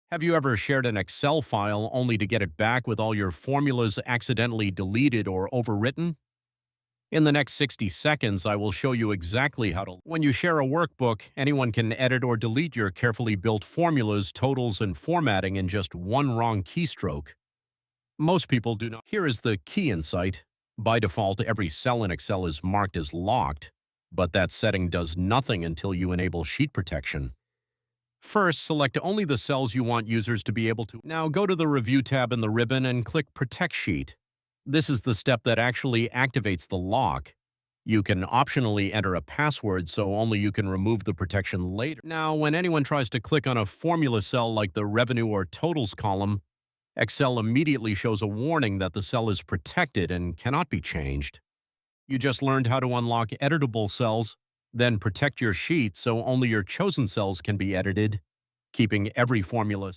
Have you ever shared an Excel file only to get it back with all your formulas accidentally deleted or overwritten? In the next 60 seconds, I will show you exactly how to. When you share a workbook, anyone can edit or delete your carefully built formulas, totals, and formatting in just one wrong keystroke. Most people do not. Here is the key insight. By default, every cell in Excel is marked as locked, but that setting does nothing until you enable sheet protection. First, select only the cells you want users to be able to. Now go to the Review tab in the ribbon and click Protect Sheet. This is the step that actually activates the lock. You can optionally enter a password so only you can remove the protection later. Now, when anyone tries to click on a formula cell like the Revenue or Totals column, Excel immediately shows a warning that the cell is protected and cannot be changed. You just learned how to unlock editable cells, then protect your sheet so only your chosen cells can be edited, keeping every formula